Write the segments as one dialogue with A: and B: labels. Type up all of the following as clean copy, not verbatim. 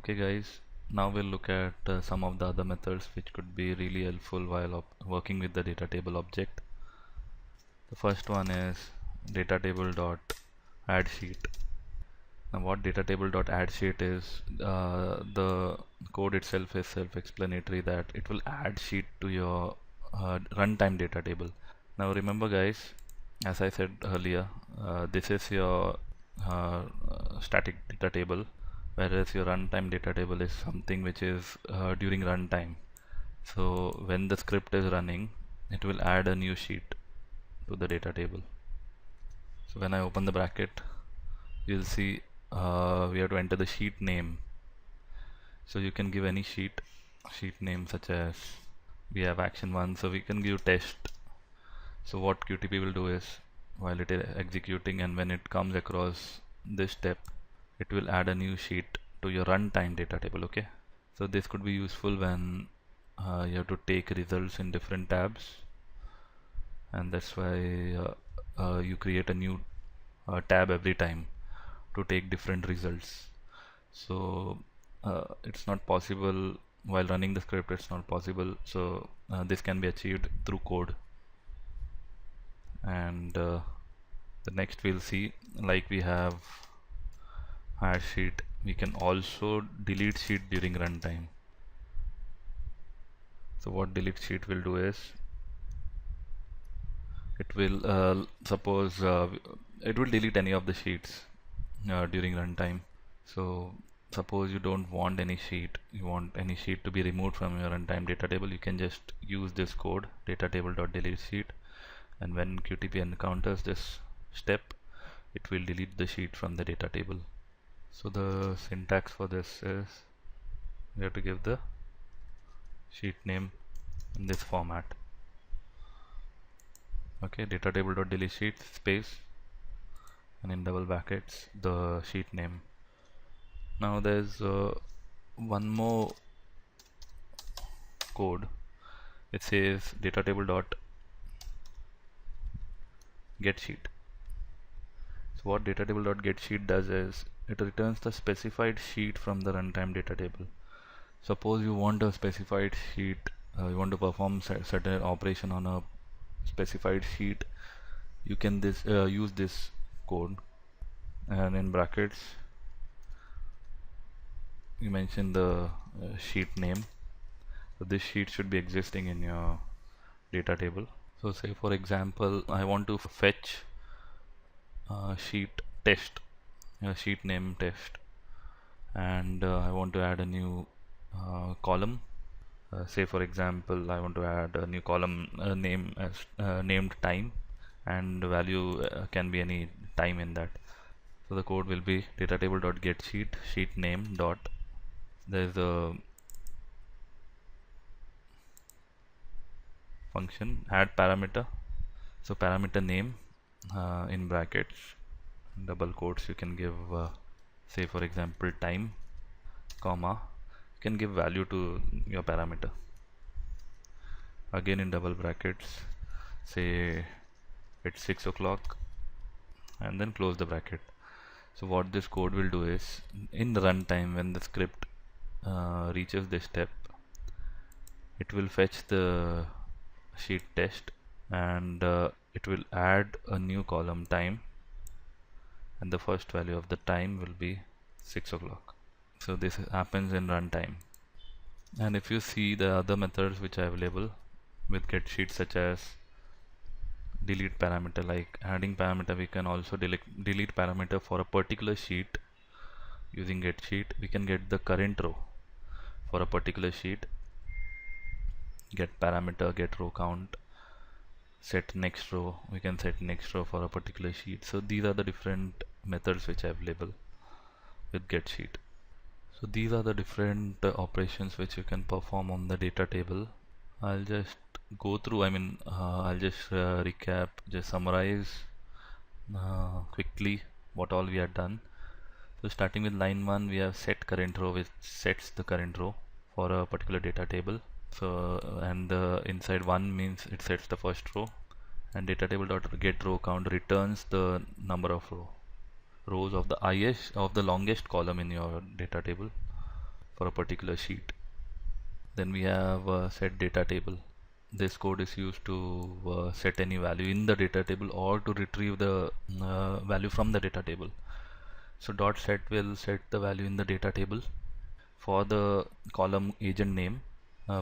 A: Okay guys, now we'll look at some of the other methods which could be really helpful while working with the data table object. The first one is datatable.addSheet. Now what datatable.addSheet is, the code itself is self-explanatory that it will add sheet to your runtime data table. Now remember guys, as I said earlier, this is your static data table, whereas your runtime data table is something which is during runtime. So when the script is running, it will add a new sheet to the data table. So when I open the bracket, you'll see we have to enter the sheet name. So you can give any sheet name, such as we have action 1, so we can give test. So what QTP will do is, while it is executing and when it comes across this step, it will add a new sheet to your runtime data table. Okay, so this could be useful when you have to take results in different tabs, and that's why you create a new tab every time to take different results. So it's not possible while running the script, it's not possible. So this can be achieved through code. And the next we'll see, like we have add sheet, we can also delete sheet during runtime. So what delete sheet will do is, it will suppose it will delete any of the sheets during runtime. So suppose you don't want any sheet, you want any sheet to be removed from your runtime data table, you can just use this code datatable.deleteSheet, and when QTP encounters this step, it will delete the sheet from the data table. So the syntax for this is, we have to give the sheet name in this format. Okay, datatable.deleteSheet space, and in double brackets the sheet name. Now there's one more code. It says datatable.getSheet. So what datatable.getSheet does is, it returns the specified sheet from the runtime data table. Suppose you want a specified sheet, you want to perform certain operation on a specified sheet, you can use this code, and in brackets you mention the sheet name. So this sheet should be existing in your data table. So say for example, I want to fetch sheet test, sheet name test, and I want to add a new column. Say for example, I want to add a new column name as named time, and the value can be any time in that. So the code will be datatable.getSheet sheet name dot, there's a function add parameter, so parameter name in brackets, double quotes, you can give say for example time, comma, you can give value to your parameter, again in double brackets, say it's 6 o'clock, and then close the bracket. So what this code will do is, in the runtime when the script reaches this step, it will fetch the sheet test, and it will add a new column time, and the first value of the time will be 6 o'clock. So this happens in runtime. And if you see the other methods which I have labeled with getSheet, such as delete parameter, like adding parameter, we can also delete parameter for a particular sheet using getSheet. We can get the current row for a particular sheet, get parameter, get row count, set next row, we can set next row for a particular sheet. So these are the different methods which I have labeled with getSheet. So these are the different operations which you can perform on the data table. I'll just go through, I'll just recap, just summarize quickly what all we have done. So starting with line 1, we have set current row, which sets the current row for a particular data table. So and inside 1 means it sets the first row, and data table.get row count returns the number of rows of the longest column in your data table. for a particular sheet. Then we have set data table. This code is used to set any value in the data table or to retrieve the value from the data table. So dot set will set the value in the data table for the column agent name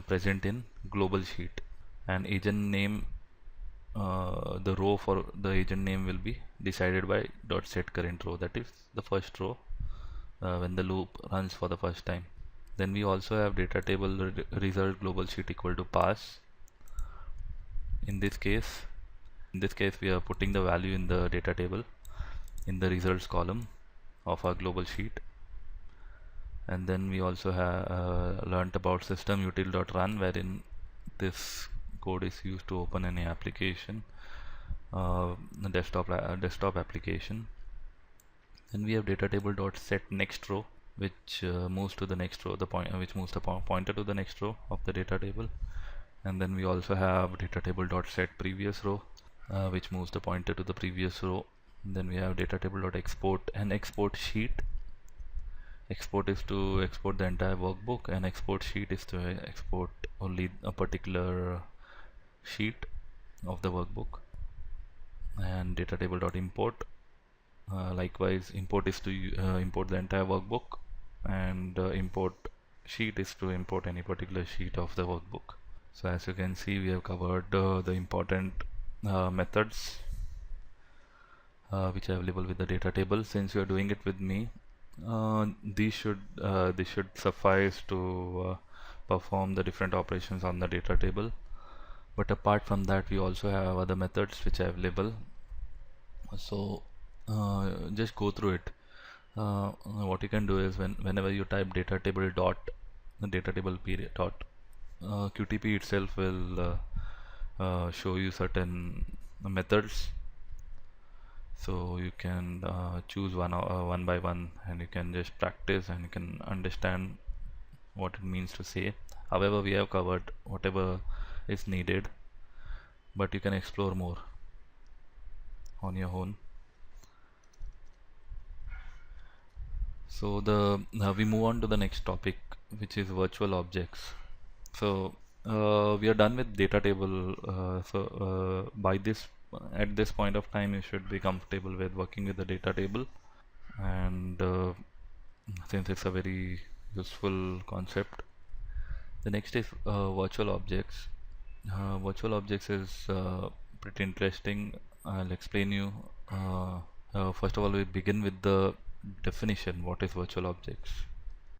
A: present in global sheet, and agent name, the row for the agent name will be decided by dot set current row, that is the first row when the loop runs for the first time. Then we also have data table result global sheet equal to pass. In this case, we are putting the value in the data table in the results column of our global sheet. And then we also have learnt about systemutil.run, wherein this code is used to open any application, a desktop application. Then we have datatable.set next row, which moves to the next row, which moves the pointer to the next row of the data table. And then we also have datatable.set previous row, which moves the pointer to the previous row. Then we have datatable.export and export sheet. Export is to export the entire workbook, and export sheet is to export only a particular sheet of the workbook. And datatable.import, likewise, import is to import the entire workbook, and import sheet is to import any particular sheet of the workbook. So as you can see, we have covered the important methods which are available with the data table. Since you are doing it with me, these should suffice to perform the different operations on the data table. But apart from that, we also have other methods which are available. So just go through it. What you can do is, whenever you type data table dot data table period dot, QTP itself will show you certain methods. So you can choose one by one, and you can just practice, and you can understand what it means to say. However, we have covered whatever is needed, but you can explore more on your own. So we move on to the next topic, which is virtual objects. So we are done with data table. At this point of time, you should be comfortable with working with the data table, and since it's a very useful concept. The next is virtual objects. Virtual objects is pretty interesting. I'll explain you. First of all, we begin with the definition. What is virtual objects?